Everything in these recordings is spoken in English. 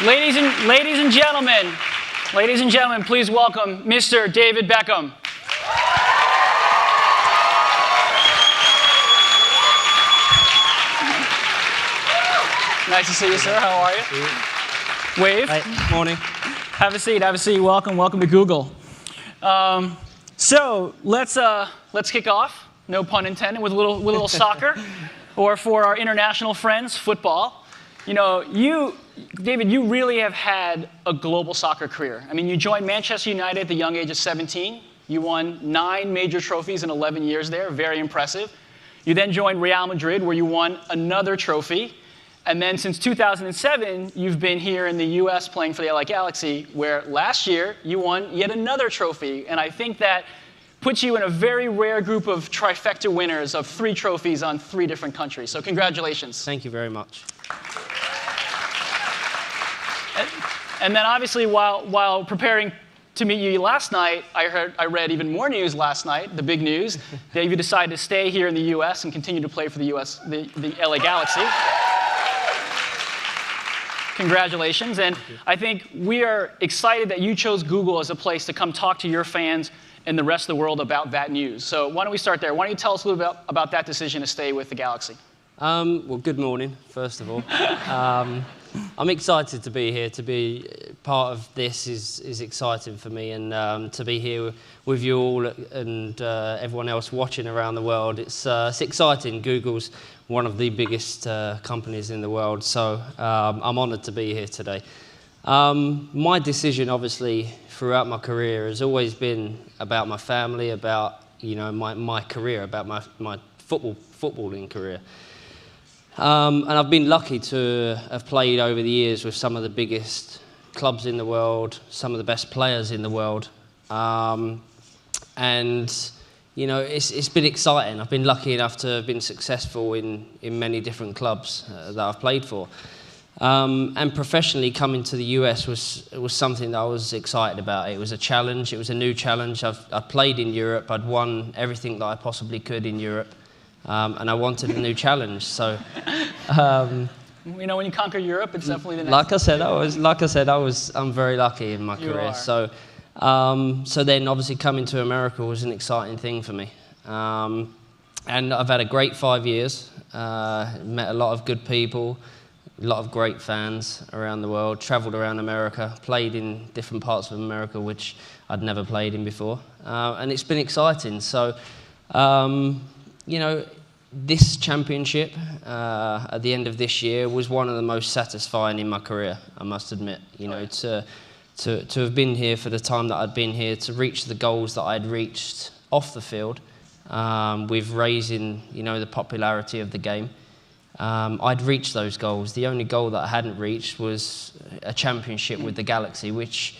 Ladies and gentlemen, please welcome Mr. David Beckham. Nice to see you, sir. How are you? Wave. Hey, morning. Have a seat. Welcome to Google. So let's kick off. No pun intended. With a little soccer, or for our international friends, football. You know, David, you really have had a global soccer career. I mean, you joined Manchester United at the young age of 17. You won 9 major trophies in 11 years there. Very impressive. You then joined Real Madrid, where you won another trophy. And then since 2007, you've been here in the US playing for the LA Galaxy, where last year you won yet another trophy. And I think that puts you in a very rare group of trifecta winners of 3 trophies on 3 different countries. So congratulations. Thank you very much. And then obviously while preparing to meet you last night, I read even more news last night, the big news, that you decided to stay here in the US and continue to play for the LA Galaxy. Congratulations. And I think we are excited that you chose Google as a place to come talk to your fans and the rest of the world about that news. So why don't we start there? Why don't you tell us a little bit about that decision to stay with the Galaxy? Well, good morning, first of all. I'm excited to be here. To be part of this is exciting for me, and to be here with you all and everyone else watching around the world. It's exciting. Google's one of the biggest companies in the world, so I'm honoured to be here today. My decision, obviously, throughout my career has always been about my family, about my career, about my footballing career. And I've been lucky to have played over the years with some of the biggest clubs in the world, some of the best players in the world. And, it's been exciting. I've been lucky enough to have been successful in many different clubs that I've played for. And professionally coming to the US was something that I was excited about. It was a challenge. It was a new challenge. I'd played in Europe. I'd won everything that I possibly could in Europe. And I wanted a new challenge. So, when you conquer Europe, it's definitely the next. I'm very lucky in my career. So, so then obviously coming to America was an exciting thing for me. And I've had a great 5 years. Met a lot of good people, a lot of great fans around the world. Travelled around America, played in different parts of America which I'd never played in before, and it's been exciting. So, this championship at the end of this year was one of the most satisfying in my career, I must admit. To have been here for the time that I'd been here, to reach the goals that I'd reached off the field, with raising, the popularity of the game. I'd reached those goals. The only goal that I hadn't reached was a championship with the Galaxy, which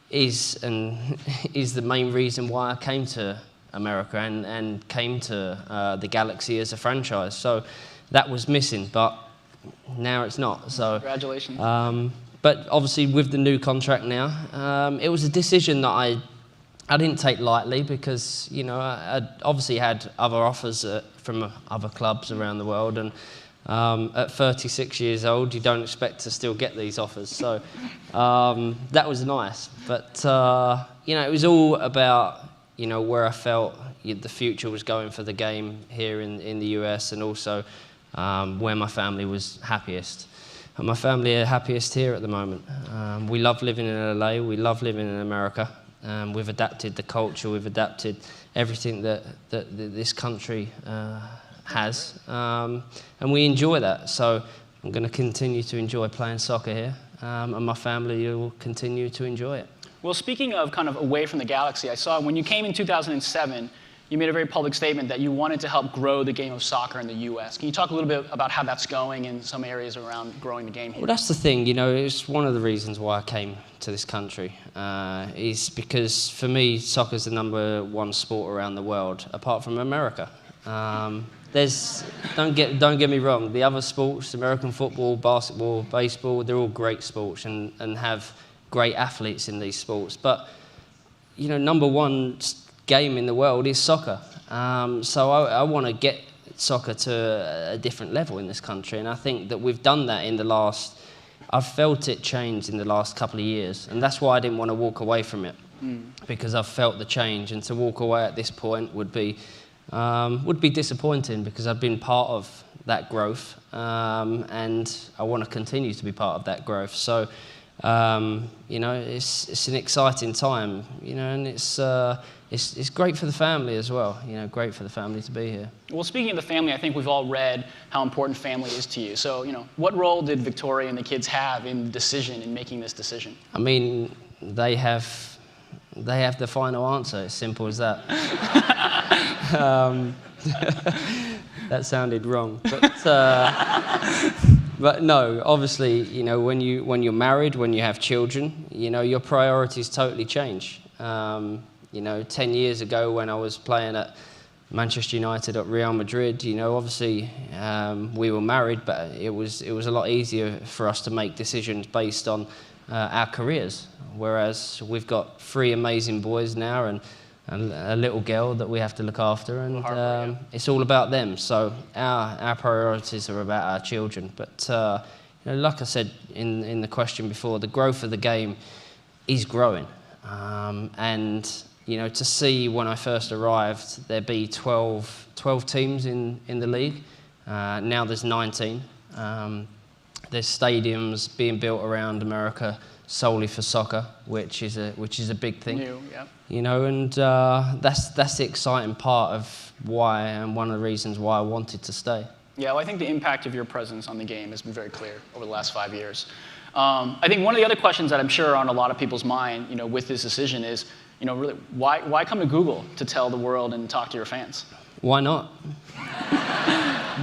is the main reason why I came to America and came to the Galaxy as a franchise. So that was missing, but now it's not. So congratulations. But obviously with the new contract now, it was a decision that I didn't take lightly, because I obviously had other offers from other clubs around the world, and at 36 years old, you don't expect to still get these offers. So that was nice, but it was all about where I felt the future was going for the game here in the US, and also where my family was happiest. And my family are happiest here at the moment. We love living in LA, we love living in America. We've adapted the culture, we've adapted everything that this country has, and we enjoy that. So I'm going to continue to enjoy playing soccer here, and my family will continue to enjoy it. Well, speaking of kind of away from the Galaxy, I saw when you came in 2007, you made a very public statement that you wanted to help grow the game of soccer in the US. Can you talk a little bit about how that's going in some areas around growing the game here? Well, that's the thing, it's one of the reasons why I came to this country, is because for me, soccer's the #1 sport around the world, apart from America. Don't get me wrong, the other sports, American football, basketball, baseball, they're all great sports and have great athletes in these sports, but #1 game in the world is soccer. So I want to get soccer to a different level in this country, and I think that we've done that in the last I've felt it change in the last couple of years, and that's why I didn't want to walk away from it, because I've felt the change, and to walk away at this point would be disappointing, because I've been part of that growth, and I want to continue to be part of that growth. So, you know, it's an exciting time, you know, and it's great for the family as well, you know, great for the family to be here. Well, speaking of the family, I think we've all read how important family is to you. So, you know, what role did Victoria and the kids have in the decision, in making this decision? I mean, they have the final answer, as simple as that. That sounded wrong, but no, obviously, you know, when you're married, when you have children, you know, your priorities totally change. You know, 10 years ago when I was playing at Manchester United at Real Madrid, you know, obviously we were married, but it was a lot easier for us to make decisions based on our careers. Whereas we've got 3 amazing boys now and a little girl that we have to look after, and it's all about them. So our priorities are about our children. But you know, like I said in the question before, the growth of the game is growing, and you know, to see when I first arrived there be 12 teams in the league. Now there's 19. There's stadiums being built around America solely for soccer, which is a big thing. New, yeah. You know, and that's the exciting part of why, and one of the reasons why I wanted to stay. Yeah, well, I think the impact of your presence on the game has been very clear over the last 5 years. I think one of the other questions that I'm sure are on a lot of people's mind, you know, with this decision is, you know, really, why come to Google to tell the world and talk to your fans? Why not?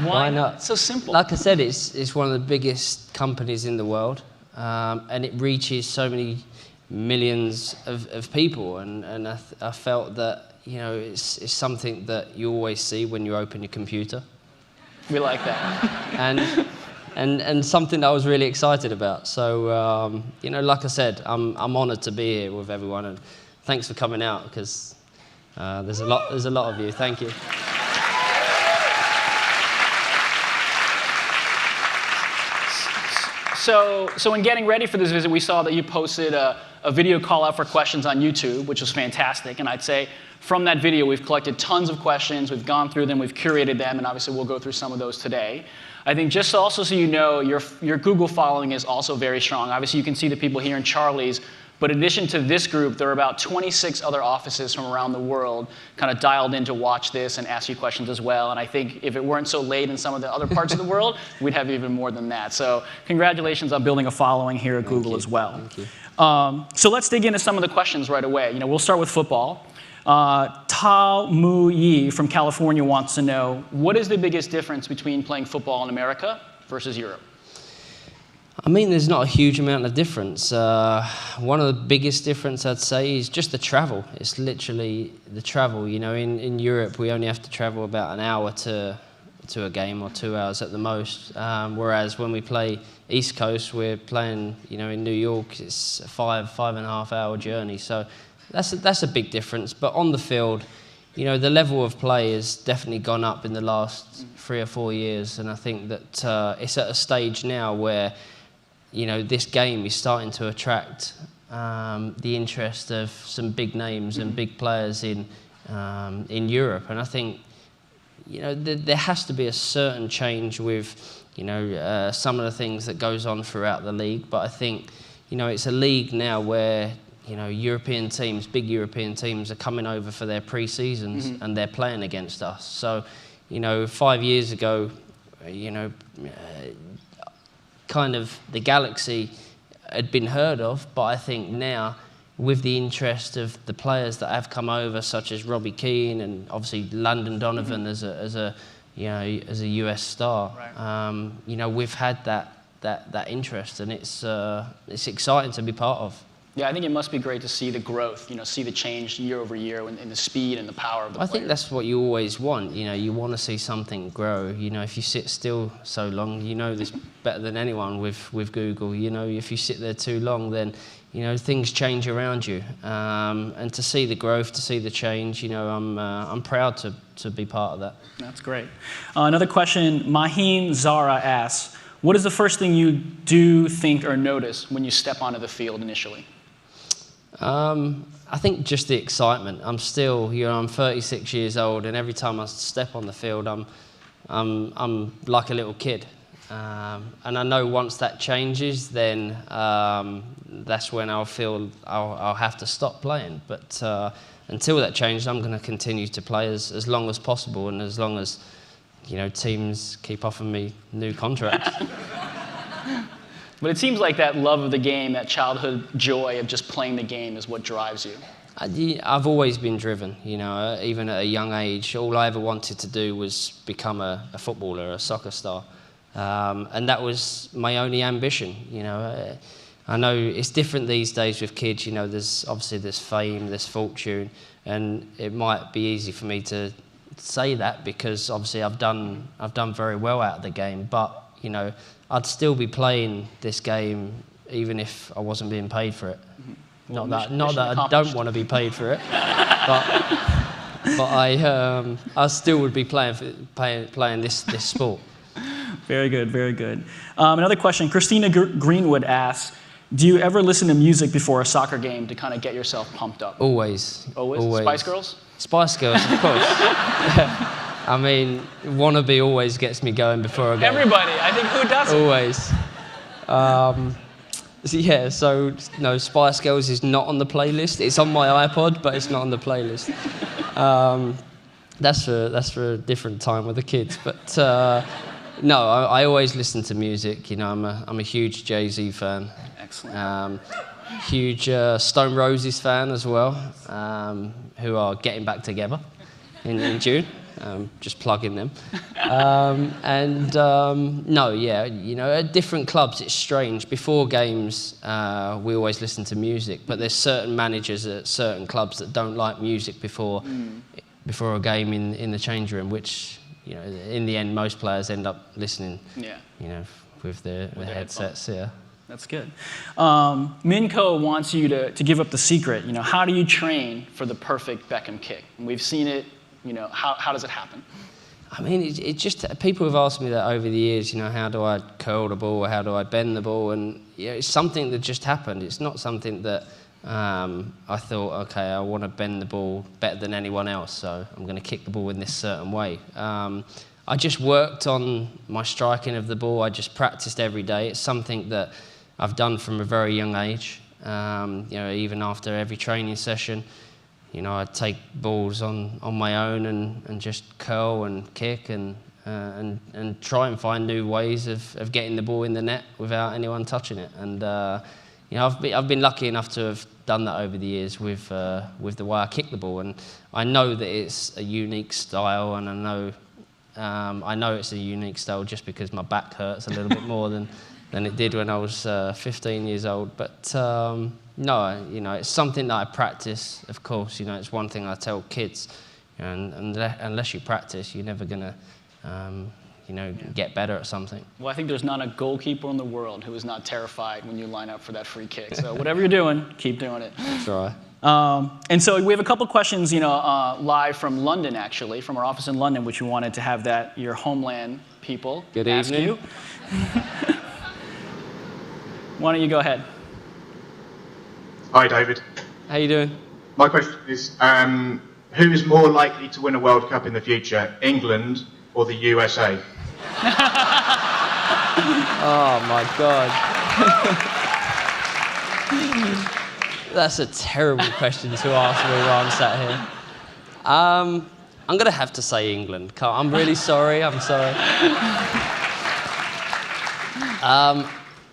Why not? It's so simple. Like I said, it's one of the biggest companies in the world, and it reaches so many millions of people, and I felt that, you know, it's something that you always see when you open your computer. We like that. and something that I was really excited about. So you know, like I said, I'm honoured to be here with everyone, and thanks for coming out, because there's a lot of you. Thank you. So in getting ready for this visit, we saw that you posted a video call out for questions on YouTube, which was fantastic. And I'd say from that video, we've collected tons of questions. We've gone through them. We've curated them. And obviously, we'll go through some of those today. I think just also so you know, your Google following is also very strong. Obviously, you can see the people here in Charlie's. But in addition to this group, there are about 26 other offices from around the world kind of dialed in to watch this and ask you questions as well. And I think if it weren't so late in some of the other parts of the world, we'd have even more than that. So congratulations on building a following here at Google as well. Thank you. So let's dig into some of the questions right away. You know, we'll start with football. Tao Mu Yi from California wants to know, what is the biggest difference between playing football in America versus Europe? I mean, there's not a huge amount of difference. One of the biggest difference, I'd say, is just the travel. It's literally the travel. You know, in Europe, we only have to travel about an hour to a game, or 2 hours at the most. Whereas when we play East Coast, we're playing, you know, in New York, it's a 5.5 hour journey. So that's a big difference. But on the field, you know, the level of play has definitely gone up in the last 3 or 4 years. And I think that it's at a stage now where, you know, this game is starting to attract the interest of some big names and big players in Europe. And I think, you know, there has to be a certain change with, you know, some of the things that goes on throughout the league. But I think, you know, it's a league now where, you know, European teams, big European teams, are coming over for their pre-seasons and they're playing against us. So, you know, 5 years ago, you know, kind of the Galaxy had been heard of, but I think now, with the interest of the players that have come over, such as Robbie Keane and obviously Landon Donovan as a US star, right. You know, we've had that interest, and it's exciting to be part of. Yeah, I think it must be great to see the growth, you know, see the change year over year in the speed and the power of the players. I think that's what you always want. You know, you want to see something grow. You know, if you sit still so long, you know this better than anyone with Google. You know, if you sit there too long, then, you know, things change around you. And to see the growth, to see the change, you know, I'm proud to be part of that. That's great. Another question, Mahim Zara asks, what is the first thing you do, think, or notice when you step onto the field initially? I think just the excitement. I'm still, I'm 36 years old, and every time I step on the field, I'm like a little kid. And I know once that changes, then that's when I'll feel I'll have to stop playing. But until that changes, I'm going to continue to play as long as possible, and as long as teams keep offering me new contracts. But it seems like that love of the game, that childhood joy of just playing the game is what drives you. I've always been driven, even at a young age. All I ever wanted to do was become a footballer, a soccer star. And that was my only ambition, I know it's different these days with kids, there's fame, there's fortune, and it might be easy for me to say that because obviously I've done very well out of the game, but, I'd still be playing this game even if I wasn't being paid for it. Well, not that I don't want to be paid for it, but I still would be playing this sport. Very good, very good. Another question, Christina Greenwood asks, do you ever listen to music before a soccer game to kind of get yourself pumped up? Always. Always? Spice Girls? Spice Girls, of course. I mean, Wannabe always gets me going before a game. Everybody, I think, who doesn't? Always. So no, Spice Girls is not on the playlist. It's on my iPod, but it's not on the playlist. That's for a different time with the kids. But no, I always listen to music. I'm a huge Jay-Z fan. Excellent. Huge Stone Roses fan as well, who are getting back together in June. Just plugging them. At different clubs it's strange. Before games, we always listen to music, but there's certain managers at certain clubs that don't like music before a game in the change room, which in the end most players end up listening. Yeah. With their headsets. Yeah. That's good. Minko wants you to give up the secret. How do you train for the perfect Beckham kick? And we've seen it. How does it happen? I mean, it just, people have asked me that over the years, how do I curl the ball, or how do I bend the ball, and it's something that just happened. It's not something that I thought, okay, I want to bend the ball better than anyone else, so I'm going to kick the ball in this certain way. I just worked on my striking of the ball. I just practiced every day. It's something that I've done from a very young age. Even after every training session, I'd take balls on my own and just curl and kick and try and find new ways of getting the ball in the net without anyone touching it. And I've been lucky enough to have done that over the years with the way I kick the ball. And I know that it's a unique style, and I know it's a unique style just because my back hurts a little bit more than it did when I was 15 years old. But no, it's something that I practice, of course. It's one thing I tell kids, and unless you practice, you're never going to, get better at something. Well, I think there's not a goalkeeper in the world who is not terrified when you line up for that free kick. So whatever you're doing, keep doing it. Try. And so we have a couple questions, live from London, actually, from our office in London, which we wanted to have your homeland people ask you. Why don't you go ahead? Hi, David. How you doing? My question is, who is more likely to win a World Cup in the future, England or the USA? Oh, my God. That's a terrible question to ask me while I'm sat here. I'm going to have to say England. I'm really sorry. I'm sorry.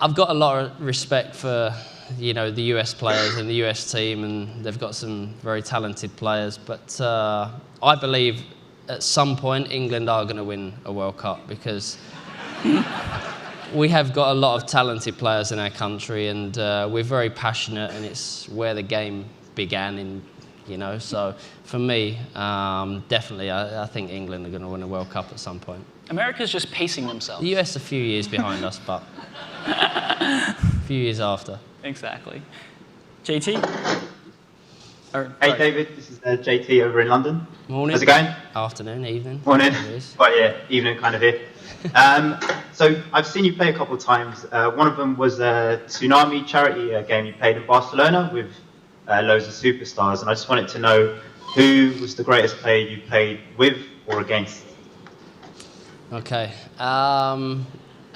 I've got a lot of respect for, the US players and the US team, and they've got some very talented players. But I believe at some point England are going to win a World Cup because we have got a lot of talented players in our country, and we're very passionate, and it's where the game began. So for me, definitely, I think England are going to win a World Cup at some point. America's just pacing themselves. The US a few years behind us, but a few years after. Exactly. JT? Hey, David, this is JT over in London. Morning. How's it going? Afternoon, evening. Morning. Well, yeah, evening kind of here. So I've seen you play a couple of times. One of them was a Tsunami charity game you played in Barcelona with loads of superstars, and I just wanted to know who was the greatest player you played with or against? Okay.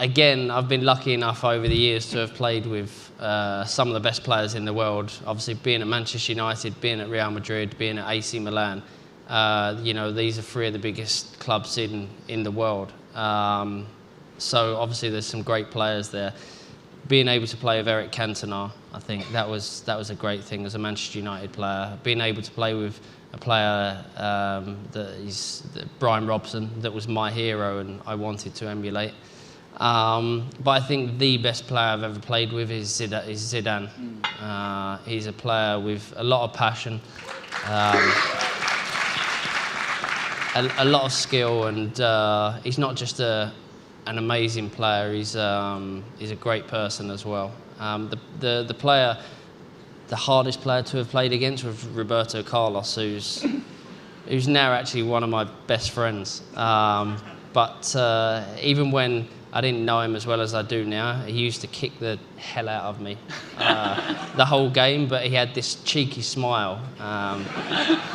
Again, I've been lucky enough over the years to have played with some of the best players in the world. Obviously, being at Manchester United, being at Real Madrid, being at AC Milan. You know, these are three of the biggest clubs in the world. So obviously, there's some great players there. Being able to play with Eric Cantona, I think that was a great thing as a Manchester United player. Being able to play with a player Brian Robson, that was my hero and I wanted to emulate. But I think the best player I've ever played with is Zidane. He's a player with a lot of passion, a lot of skill, and he's not just an amazing player. He's a great person as well. The player, the hardest player to have played against was Roberto Carlos, who's now actually one of my best friends. But even when I didn't know him as well as I do now, he used to kick the hell out of me the whole game, but he had this cheeky smile,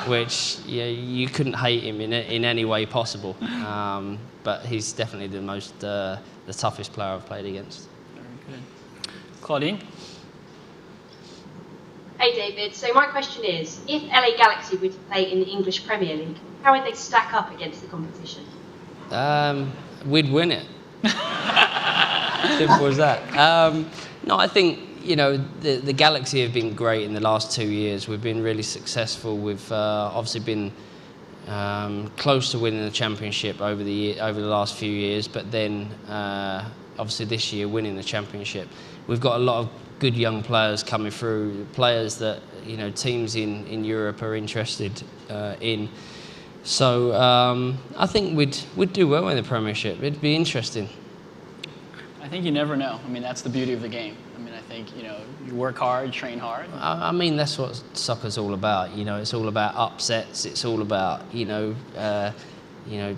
which you couldn't hate him in any way possible. But he's definitely the toughest player I've played against. Very good. Claudine? Hey David, so my question is, if LA Galaxy were to play in the English Premier League, how would they stack up against the competition? We'd win it. Simple as that. No, I think, you know, the Galaxy have been great in the last 2 years. We've been really successful. We've obviously been close to winning the championship over the last few years, but then obviously this year winning the championship. We've got a lot of good young players coming through, players that, you know, teams in Europe are interested in. So I think we'd do well in the Premiership. It'd be interesting. I think you never know. I mean, that's the beauty of the game. I mean, I think, you know, you work hard, train hard. I mean, that's what soccer's all about. You know, it's all about upsets. It's all about, you know,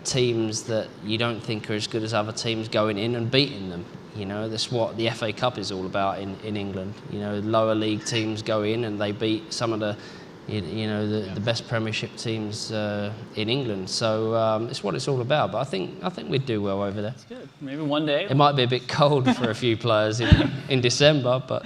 teams that you don't think are as good as other teams going in and beating them. You know, that's what the FA Cup is all about in England. You know, lower league teams go in and they beat some of the the best Premiership teams in England. So it's what it's all about. But I think we'd do well over there. That's good. Maybe one day. It might be a bit cold for a few players in December, but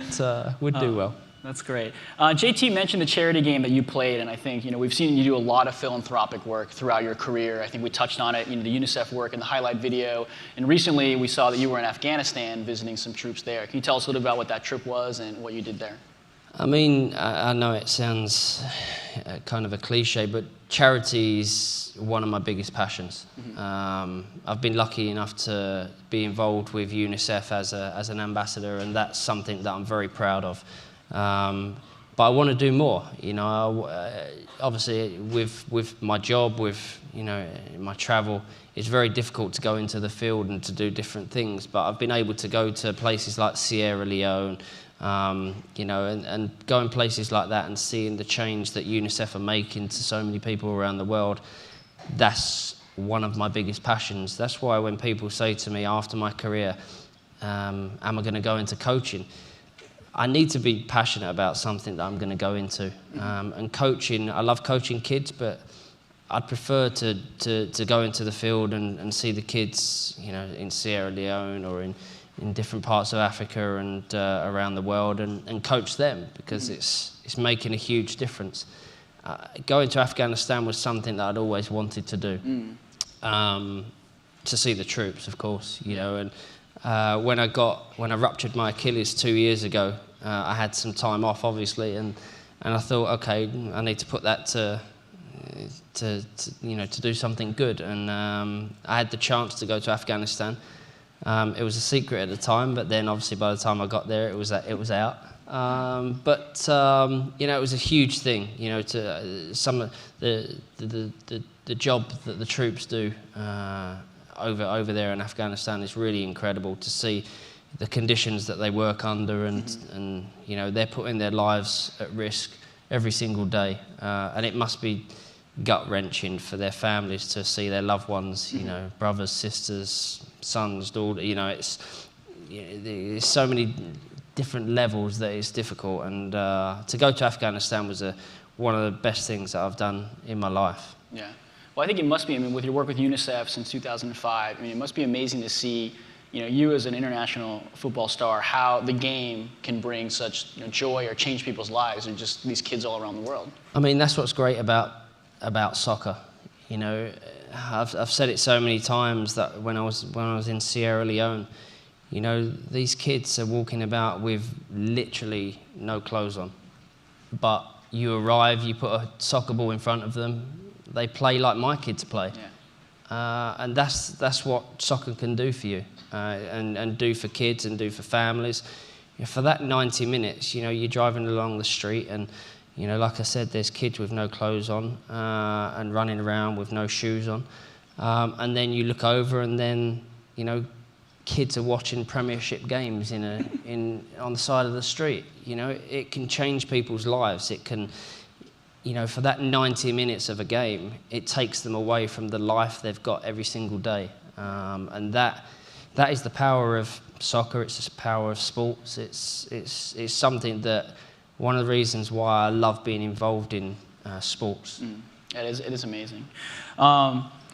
we'd do well. That's great. JT mentioned the charity game that you played, and I think, you know, we've seen you do a lot of philanthropic work throughout your career. I think we touched on it, you know, the UNICEF work in the highlight video, and recently we saw that you were in Afghanistan visiting some troops there. Can you tell us a little bit about what that trip was and what you did there? I mean, I know it sounds kind of a cliche, but charity is one of my biggest passions. Mm-hmm. I've been lucky enough to be involved with UNICEF as an ambassador, and that's something that I'm very proud of. But I want to do more. You know, obviously with my job, with, you know, my travel, it's very difficult to go into the field and to do different things. But I've been able to go to places like Sierra Leone. You know, and going places like that and seeing the change that UNICEF are making to so many people around the world, that's one of my biggest passions. That's why when people say to me after my career, am I going to go into coaching? I need to be passionate about something that I'm going to go into. And coaching, I love coaching kids, but I'd prefer to go into the field and see the kids, you know, in Sierra Leone or in different parts of Africa and around the world and coach them, because it's making a huge difference. Going to Afghanistan was something that I'd always wanted to do, to see the troops, of course, you know. And when I ruptured my Achilles 2 years ago, I had some time off, obviously, and I thought, okay, I need to put that to do something good. And I had the chance to go to Afghanistan. It was a secret at the time, but then obviously by the time I got there, it was out. But you know, it was a huge thing. You know, to some of the job that the troops do over there in Afghanistan is really incredible. To see the conditions that they work under, and you know, they're putting their lives at risk every single day, and it must be gut-wrenching for their families to see their loved ones, you know, brothers, sisters, sons, daughters. You know, there's so many different levels that it's difficult. And to go to Afghanistan was one of the best things that I've done in my life. Yeah. Well, I think it must be, I mean, with your work with UNICEF since 2005, I mean, it must be amazing to see, you know, you as an international football star, how the game can bring such, you know, joy or change people's lives, or just these kids all around the world. I mean, that's what's great about soccer. You know, I've said it so many times that when I was in Sierra Leone, you know, these kids are walking about with literally no clothes on. But you arrive, you put a soccer ball in front of them, they play like my kids play. Yeah. And that's what soccer can do for you, and do for kids and do for families. You know, for that 90 minutes, you know, you're driving along the street and, you know, like I said, there's kids with no clothes on and running around with no shoes on. And then you look over and then, you know, kids are watching Premiership games on the side of the street. You know, it can change people's lives. It can, you know, for that 90 minutes of a game, it takes them away from the life they've got every single day. And that is the power of soccer. It's the power of sports. It's something that, one of the reasons why I love being involved in sports. It is amazing.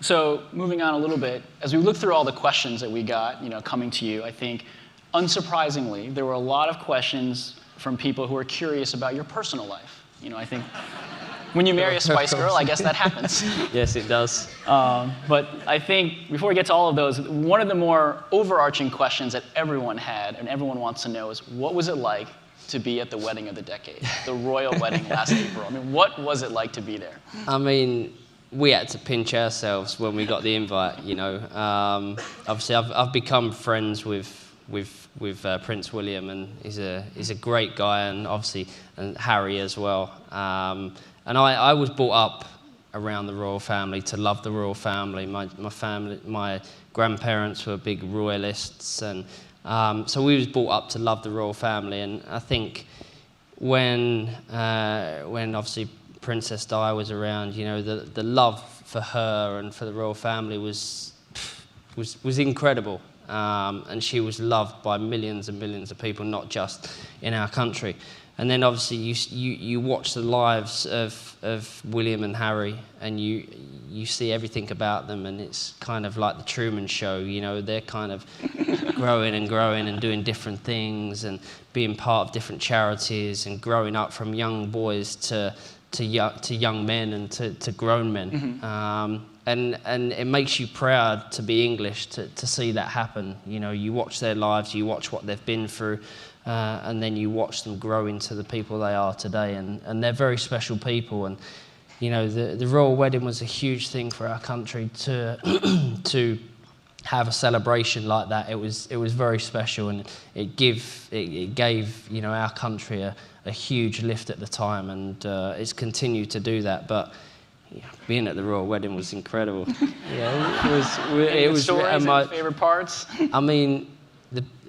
So moving on a little bit, as we look through all the questions that we got, you know, coming to you, I think, unsurprisingly, there were a lot of questions from people who are curious about your personal life. You know, I think when you marry a Spice Girl, I guess that happens. Yes, it does. But I think before we get to all of those, one of the more overarching questions that everyone had and everyone wants to know is, what was it like to be at the wedding of the decade, the royal wedding last April? I mean, what was it like to be there? I mean, we had to pinch ourselves when we got the invite, you know. Obviously, I've become friends with Prince William, and he's a great guy, and obviously and Harry as well. And I was brought up around the royal family, to love the royal family. My grandparents were big royalists, and so we was brought up to love the royal family. And I think when obviously Princess Di was around, you know, the love for her and for the royal family was incredible. And she was loved by millions and millions of people, not just in our country. And then obviously you watch the lives of William and Harry, and you see everything about them, and it's kind of like the Truman Show. You know, they're kind of growing and doing different things and being part of different charities and growing up from young boys to young men and to grown men. Mm-hmm. And it makes you proud to be English, to see that happen. You know, you watch their lives, you watch what they've been through, and then you watch them grow into the people they are today. And they're very special people. And, you know, the royal wedding was a huge thing for our country to have a celebration like that. It was very special, and it gave you know, our country a huge lift at the time, and it's continued to do that. But yeah, being at the royal wedding was incredible. Yeah, it was. Stories and my favorite parts. I mean,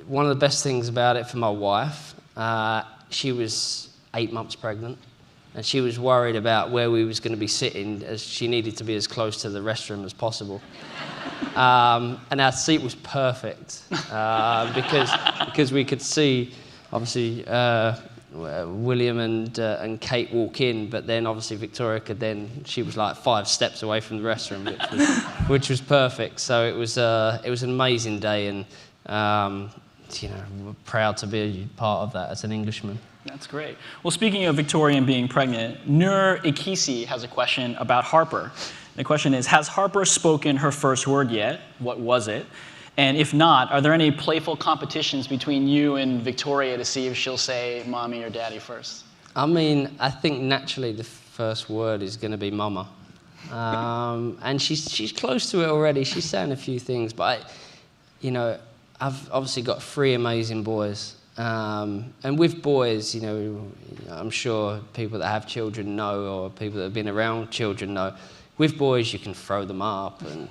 one of the best things about it for my wife, she was 8 months pregnant, and she was worried about where we was going to be sitting, as she needed to be as close to the restroom as possible. And our seat was perfect because we could see, obviously, William and Kate walk in, but then obviously Victoria she was like 5 steps away from the restroom, which was perfect. So it was an amazing day, and you know, we're proud to be part of that as an Englishman. That's great. Well, speaking of Victoria and being pregnant, Nur Ikisi has a question about Harper. The question is, has Harper spoken her first word yet? What was it? And if not, are there any playful competitions between you and Victoria to see if she'll say mommy or daddy first? I mean, I think naturally the first word is going to be mama. And she's close to it already. She's saying a few things, but you know, I've obviously got 3 amazing boys. And with boys, you know, I'm sure people that have children know, or people that have been around children know, with boys you can throw them up, and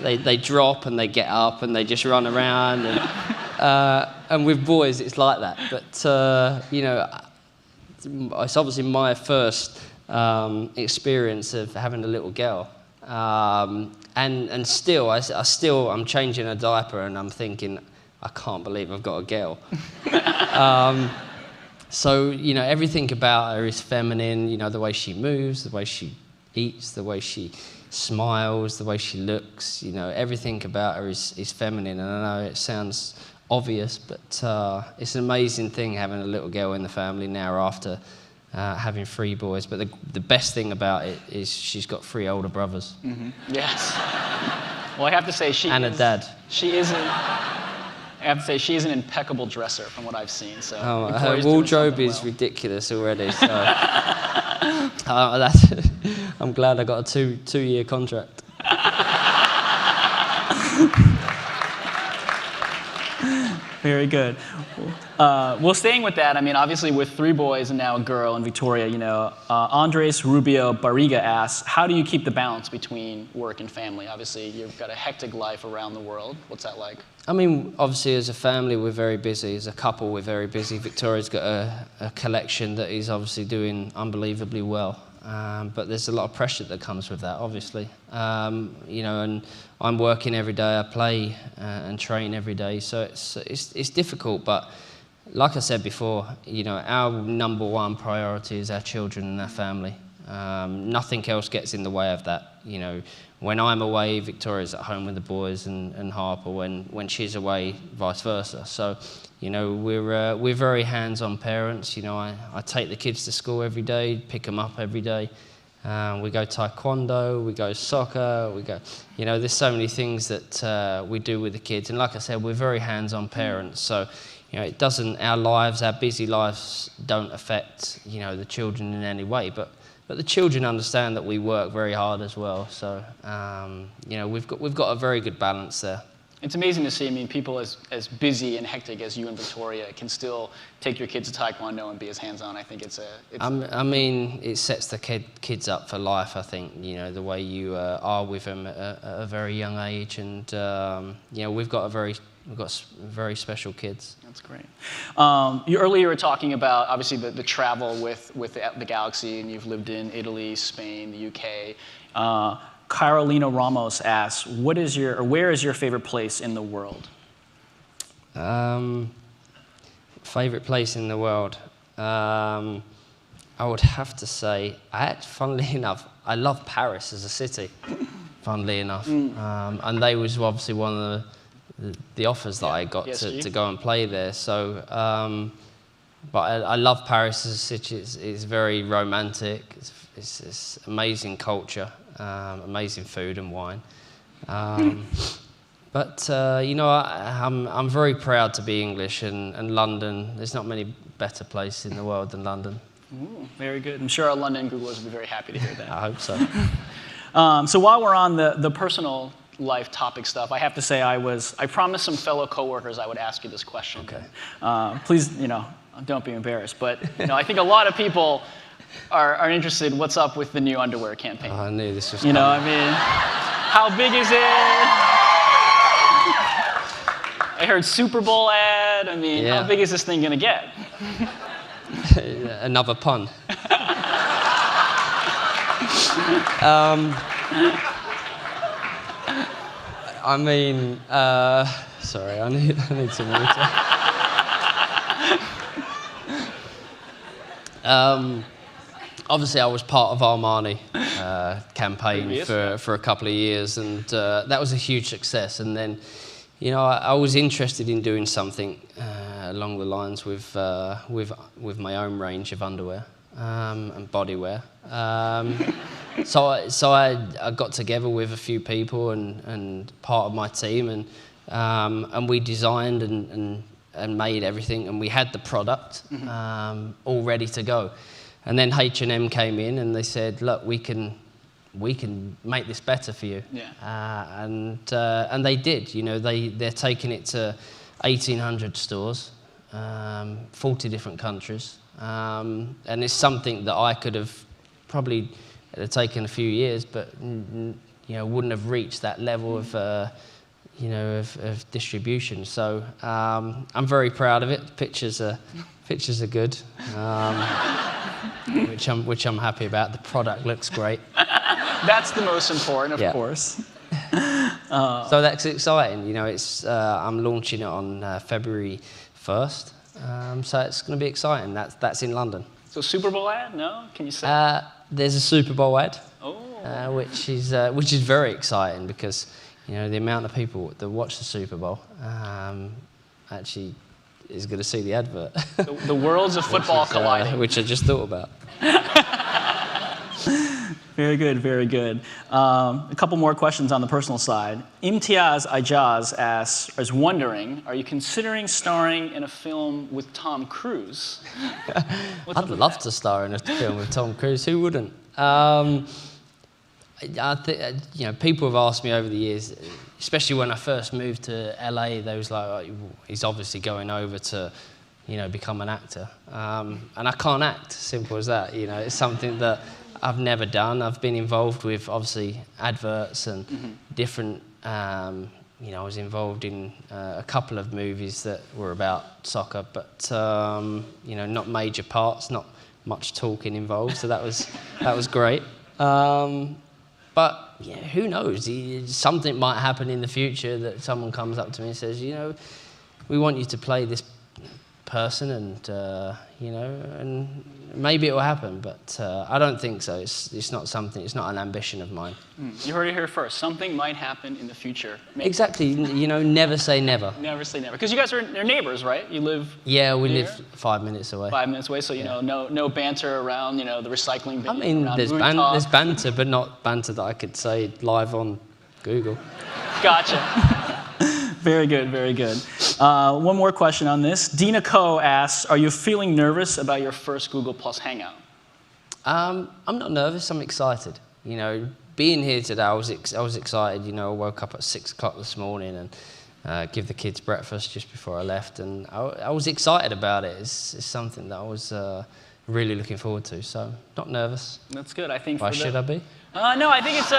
they drop and they get up and they just run around. And with boys it's like that. But, you know, it's obviously my first experience of having a little girl. And still, I'm changing a diaper and I'm thinking, I can't believe I've got a girl. So, you know, everything about her is feminine, you know, the way she moves, the way she eats, the way she smiles, the way she looks, you know, everything about her is feminine. And I know it sounds obvious, but it's an amazing thing having a little girl in the family now after having 3 boys. But the best thing about it is she's got 3 older brothers. Mm-hmm. Yes. Well, I have to say and a dad. I have to say she is an impeccable dresser from what I've seen. So her wardrobe is ridiculous already. So I'm glad I got a 2-year contract. Very good. Well, staying with that, I mean, obviously with 3 boys and now a girl in Victoria, you know, Andres Rubio Barriga asks, how do you keep the balance between work and family? Obviously, you've got a hectic life around the world. What's that like? I mean, obviously, as a family, we're very busy. As a couple, we're very busy. Victoria's got a collection that is obviously doing unbelievably well. But there's a lot of pressure that comes with that, obviously. You know, and I'm working every day. I play and train every day, so it's difficult. But like I said before, you know, our number 1 priority is our children and our family. Nothing else gets in the way of that. You know, when I'm away, Victoria's at home with the boys, and Harper when she's away, vice versa. So, you know, we're very hands-on parents. You know, I take the kids to school every day, pick them up every day. We go taekwondo, we go soccer, we go. You know, there's so many things that we do with the kids. And like I said, we're very hands-on parents. So, you know, it doesn't. Our busy lives, don't affect, you know, the children in any way. But the children understand that we work very hard as well. So, you know, we've got a very good balance there. It's amazing to see. I mean, people as busy and hectic as you and Victoria can still take your kids to taekwondo and be as hands-on. I think I mean, it sets the kids up for life. I think, you know, the way you are with them at a very young age, and you know, we've got very special kids. That's great. You earlier were talking about obviously the travel with the Galaxy, and you've lived in Italy, Spain, the UK. Carolina Ramos asks, where is your favorite place in the world? Favorite place in the world? I would have to say, funnily enough, I love Paris as a city, funnily enough. And they was obviously one of the offers that I got to go and play there. So, but I love Paris as a city. It's very romantic. It's amazing culture. Amazing food and wine, but you know, I'm very proud to be English, and London. There's not many better place in the world than London. Ooh, very good. I'm sure our London Googlers will be very happy to hear that. I hope so. So while we're on the personal life topic stuff, I have to say I promised some fellow coworkers I would ask you this question. Okay. Please, you know, don't be embarrassed. But you know, I think a lot of people are interested in what's up with the new underwear campaign. I knew this was coming. You know, I mean, how big is it? I heard Super Bowl ad. I mean, How big is this thing going to get? Another pun. I mean, sorry, I need some water. Obviously, I was part of Armani campaign for a couple of years, and that was a huge success. And then, you know, I was interested in doing something along the lines with my own range of underwear and bodywear. So I got together with a few people and part of my team, and we designed and made everything, and we had the product all ready to go. And then H&M came in and they said, look, we can make this better for you. Yeah. And they did. You know, they're taking it to 1,800 stores, 40 different countries, and it's something that I could have probably taken a few years, but you know, wouldn't have reached that level of you know, of distribution. So I'm very proud of it. Pictures are good. which I'm happy about. The product looks great. That's the most important, of course. So that's exciting. You know, I'm launching it on February 1st. So it's going to be exciting. That's in London. So Super Bowl ad? No? Can you say? There's a Super Bowl ad, Oh. which is very exciting because you know the amount of people that watch the Super Bowl actually is going to see the advert. The worlds of football colliding. Which I just thought about. Very good, very good. A couple more questions on the personal side. Imtiaz Ijaz is wondering, are you considering starring in a film with Tom Cruise? I'd love to star in a film with Tom Cruise. Who wouldn't? I think you know, people have asked me over the years, especially when I first moved to LA. They was like, oh, he's obviously going over to, you know, become an actor, and I can't act. Simple as that. You know, it's something that I've never done. I've been involved with obviously adverts and different. You know, I was involved in a couple of movies that were about soccer, but you know, not major parts, not much talking involved. So that was great. But yeah, who knows? Something might happen in the future that someone comes up to me and says, you know, we want you to play this person, and you know, and maybe it will happen, but I don't think so. It's not something. It's not an ambition of mine. You heard it here first. Something might happen in the future. Maybe. Exactly. You know, never say never. Never say never. Because you guys are neighbors, right? You live. Yeah, we near? live 5 minutes away. 5 minutes away, so you know, no banter around, you know, the recycling bin. I mean, there's banter, but not banter that I could say live on Google. Gotcha. Very good, very good. One more question on this. Dina Ko asks, are you feeling nervous about your first Google Plus Hangout? I'm not nervous. I'm excited. You know, being here today, I was excited. You know, I woke up at 6 o'clock this morning and give the kids breakfast just before I left, and I was excited about it. It's something that I was really looking forward to. So, not nervous. That's good. I think. Why should I be? No, I think it's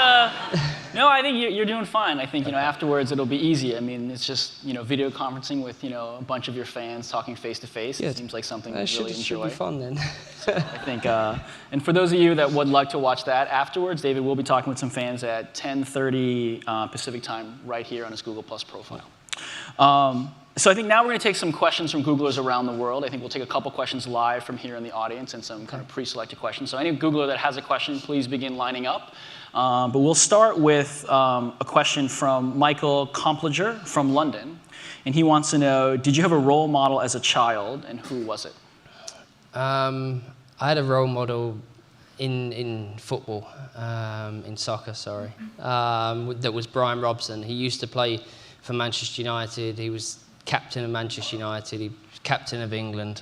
no, I think you're doing fine. I think, you know, afterwards it'll be easy. I mean, it's just, you know, video conferencing with, you know, a bunch of your fans talking face to face. It seems like something you really enjoy. Should be fun then. So I think, and for those of you that would like to watch that afterwards, David will be talking with some fans at 10:30 Pacific time right here on his Google Plus profile. So I think now we're going to take some questions from Googlers around the world. I think we'll take a couple questions live from here in the audience and some kind of pre-selected questions. So any Googler that has a question, please begin lining up. But we'll start with a question from Michael Complager from London. And he wants to know, did you have a role model as a child, and who was it? I had a role model in football, in soccer, sorry, that was Brian Robson. He used to play for Manchester United. He was captain of Manchester United. He was captain of England.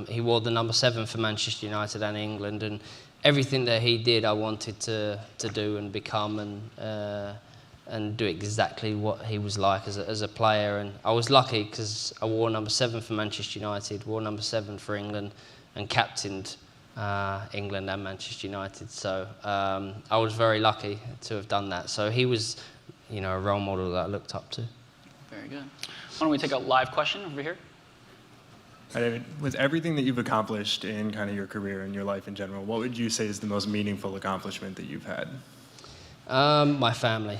He wore the number 7 for Manchester United and England, and everything that he did, I wanted to do and become, and do exactly what he was like as a player. And I was lucky because I wore number 7 for Manchester United, wore number 7 for England, and captained England and Manchester United. So I was very lucky to have done that. So he was, you know, a role model that I looked up to. Very good. Why don't we take a live question over here? Hi, David. With everything that you've accomplished in kind of your career and your life in general, what would you say is the most meaningful accomplishment that you've had? My family.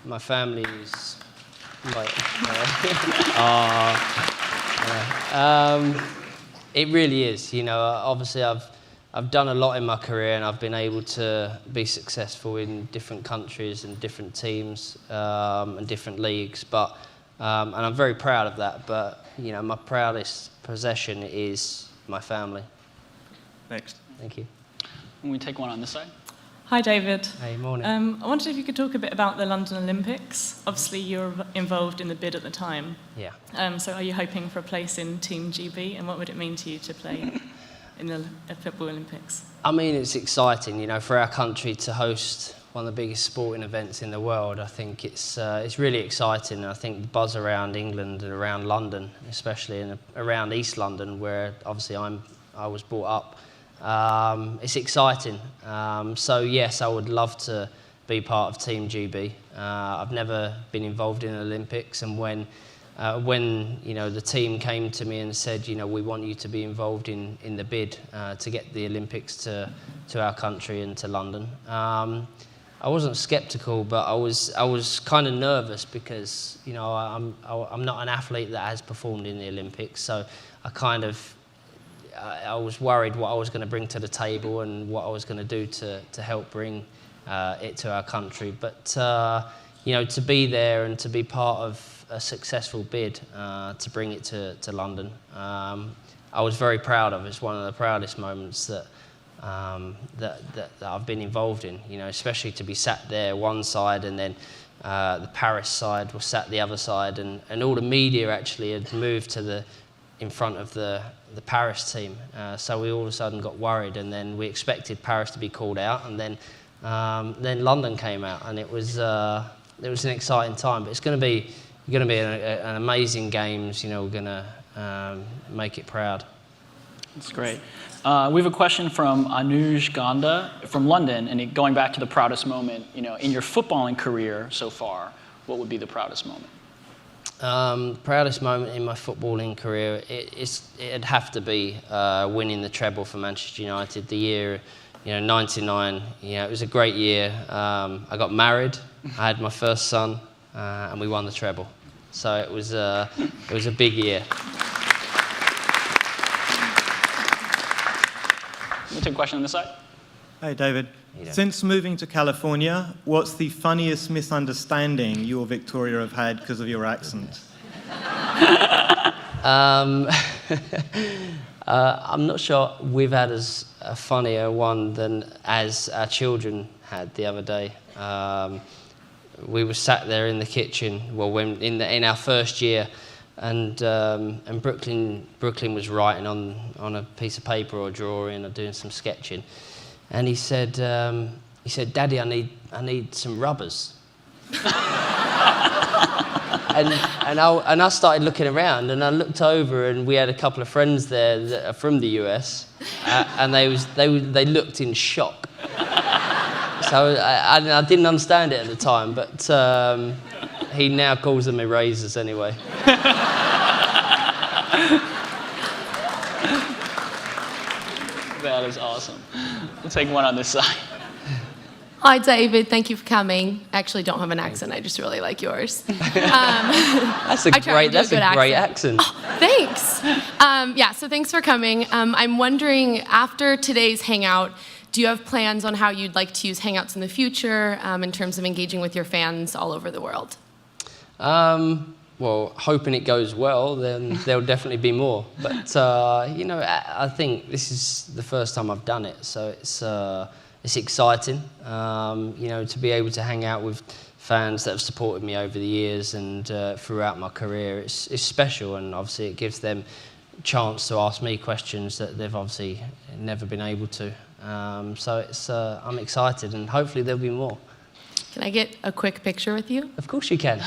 My family is like, it really is. You know, obviously I've done a lot in my career, and I've been able to be successful in different countries and different teams and different leagues. But and I'm very proud of that. But you know, my proudest possession is my family. Thanks. Thank you. Can we take one on this side? Hi, David. Hey, morning. I wondered if you could talk a bit about the London Olympics. Obviously, you were involved in the bid at the time. Yeah. So are you hoping for a place in Team GB, and what would it mean to you to play in the Football Olympics? I mean, it's exciting, you know, for our country to host one of the biggest sporting events in the world. I think it's really exciting. And I think the buzz around England and around London, especially and around East London, where obviously I was brought up, it's exciting. So yes, I would love to be part of Team GB. I've never been involved in the Olympics, and when when the team came to me and said, we want you to be involved in the bid to get the Olympics to our country and to London. I wasn't sceptical, but I was kind of nervous because I'm not an athlete that has performed in the Olympics, so I was worried what I was going to bring to the table and what I was going to do to help bring it to our country. But to be there and to be part of a successful bid to bring it to London, I was very proud of. It's one of the proudest moments that I've been involved in. Especially to be sat there one side and then the Paris side was sat the other side, and all the media actually had moved to in front of the Paris team. So we all of a sudden got worried, and then we expected Paris to be called out, and then London came out, and it was an exciting time. But it's going to be an amazing games. We're going to make it proud. That's great. We have a question from Anuj Ganda from London, and going back to the proudest moment, in your footballing career so far, what would be the proudest moment? Proudest moment in my footballing career, it'd have to be winning the treble for Manchester United. The year, 99. It was a great year. I got married, I had my first son, and we won the treble. So it was a big year. Let me take a question on this side. Hey, David. Since moving to California, what's the funniest misunderstanding you or Victoria have had because of your accent? I'm not sure we've had as a funnier one than as our children had the other day. We were sat there in the kitchen, in our first year, and Brooklyn was writing on a piece of paper or drawing or doing some sketching. And he said, "Daddy, I need some rubbers." and I started looking around, and I looked over, and we had a couple of friends there that are from the US, and they looked in shock. So I didn't understand it at the time, but he now calls them erasers anyway. That is awesome. We'll take one on this side. Hi, David. Thank you for coming. I actually don't have an accent. I just really like yours. That's a great accent. Oh, thanks. So thanks for coming. I'm wondering, after today's Hangout, do you have plans on how you'd like to use Hangouts in the future in terms of engaging with your fans all over the world? Well, hoping it goes well, then there'll definitely be more. But, I think this is the first time I've done it, so it's exciting, to be able to hang out with fans that have supported me over the years and throughout my career. It's special, and obviously it gives them a chance to ask me questions that they've obviously never been able to. So I'm excited, and hopefully there'll be more. Can I get a quick picture with you? Of course you can.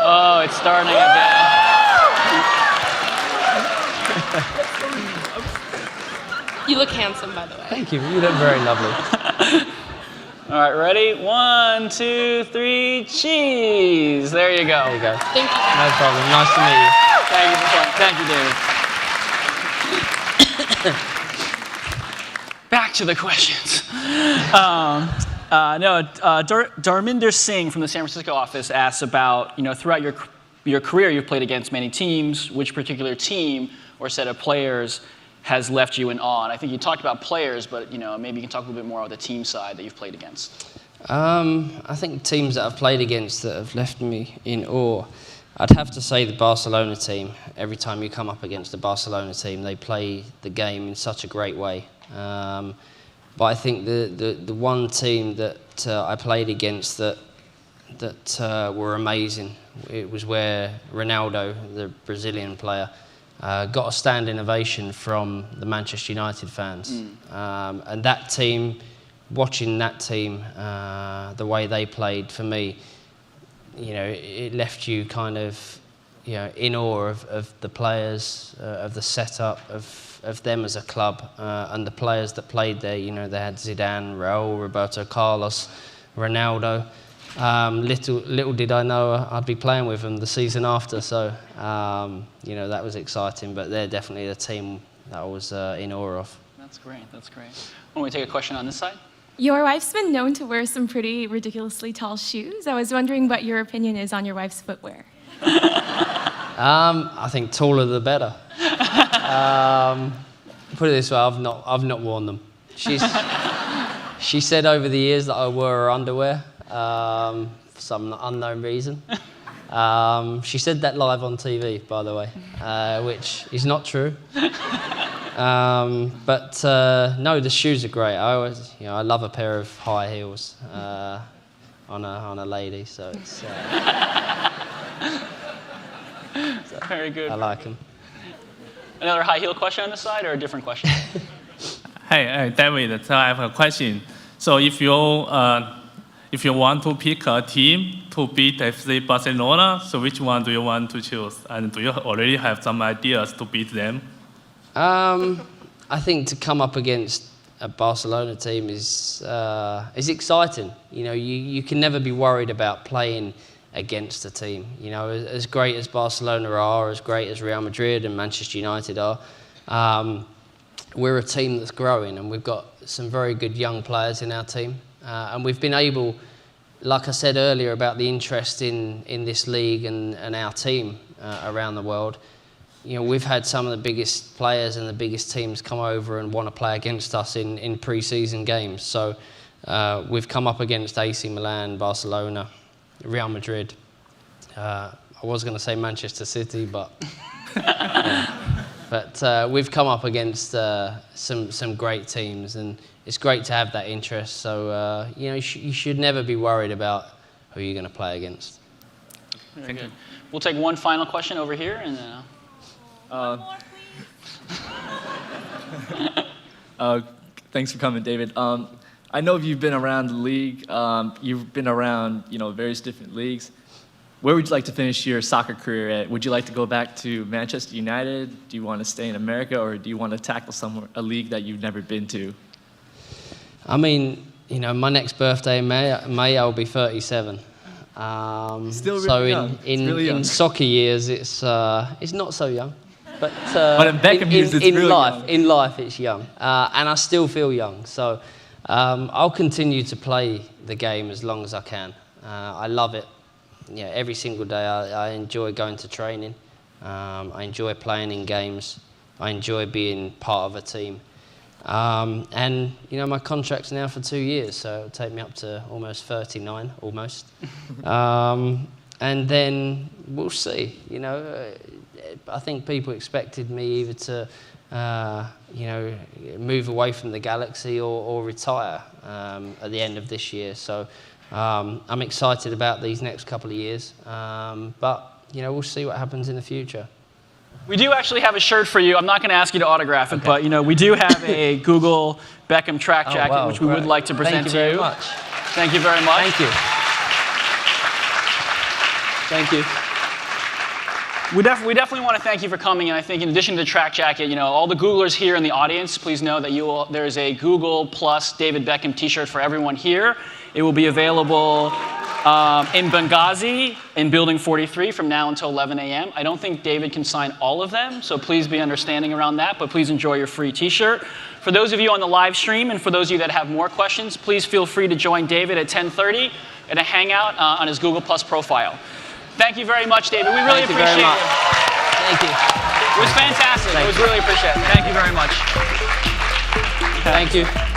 Oh, it's starting again. You look handsome, by the way. Thank you. You look very lovely. All right, ready? 1, 2, 3, cheese. There you go. There you go. Thank you. No problem. Nice to meet you. Thank you for coming. Thank you, David. Back to the questions. Darminder Singh from the San Francisco office asks about, throughout your career, you've played against many teams. Which particular team or set of players has left you in awe? And I think you talked about players, but maybe you can talk a little bit more about the team side that you've played against. I think teams that I've played against that have left me in awe, I'd have to say the Barcelona team. Every time you come up against the Barcelona team, they play the game in such a great way. But I think the one team that I played against that were amazing, it was where Ronaldo, the Brazilian player, got a standing ovation from the Manchester United fans. And that team, watching that team, the way they played, for me, it left you kind of, in awe of the players, of the setup, of them as a club, and the players that played there. They had Zidane, Raúl, Roberto Carlos, Ronaldo. Little did I know I'd be playing with them the season after, so you know, that was exciting. But they're definitely the team that I was in awe of. That's great. That's great. Why don't we take a question on this side? Your wife's been known to wear some pretty ridiculously tall shoes. I was wondering what your opinion is on your wife's footwear. I think taller the better. Put it this way, I've not worn them. She said over the years that I wore her underwear for some unknown reason. She said that live on TV, by the way, which is not true. But no, the shoes are great. I love a pair of high heels on a lady, so it's. Very good. I like them. Another high heel question on this side, or a different question? Hey, David. So I have a question. So if you want to pick a team to beat FC Barcelona, so which one do you want to choose? And do you already have some ideas to beat them? I think to come up against a Barcelona team is exciting. You know, you can never be worried about playing against a team. You know, as great as Barcelona are, as great as Real Madrid and Manchester United are, we're a team that's growing, and we've got some very good young players in our team. And we've been able, like I said earlier about the interest in this league and our team around the world, you know, we've had some of the biggest players and the biggest teams come over and want to play against us in pre-season games. So we've come up against AC Milan, Barcelona, Real Madrid. I was going to say Manchester City, but we've come up against some great teams, and it's great to have that interest. So you know, you should never be worried about who you're going to play against. Very good. We'll take one final question over here, and then. Thanks for coming, David. I know you've been around the league. You've been around, various different leagues. Where would you like to finish your soccer career at? Would you like to go back to Manchester United? Do you want to stay in America, or do you want to tackle a league that you've never been to? I mean, my next birthday in May I'll be 37. Still really so young. in soccer years, it's not so young. But in Beckham years, it's really young. In life, it's young, and I still feel young. So I'll continue to play the game as long as I can. I love it. Every single day I enjoy going to training. I enjoy playing in games. I enjoy being part of a team. And my contract's now for 2 years, so it'll take me up to almost 39, almost. And then we'll see. I think people expected me either to, move away from the Galaxy or retire at the end of this year. So I'm excited about these next couple of years. But we'll see what happens in the future. We do actually have a shirt for you. I'm not going to ask you to autograph it, but we do have a Google Beckham track jacket, which we would like to present to you. Thank you very much. Thank you very much. Thank you. Thank you. We definitely want to thank you for coming, and I think in addition to the track jacket, all the Googlers here in the audience, please know that there is a Google Plus David Beckham t-shirt for everyone here. It will be available in Benghazi in Building 43 from now until 11 a.m. I don't think David can sign all of them, so please be understanding around that, but please enjoy your free t-shirt. For those of you on the live stream, and for those of you that have more questions, please feel free to join David at 10:30 at a hangout on his Google Plus profile. Thank you very much, David. We really appreciate it. Thank you. It was fantastic. It was really appreciated. Thank you very much. Thank you.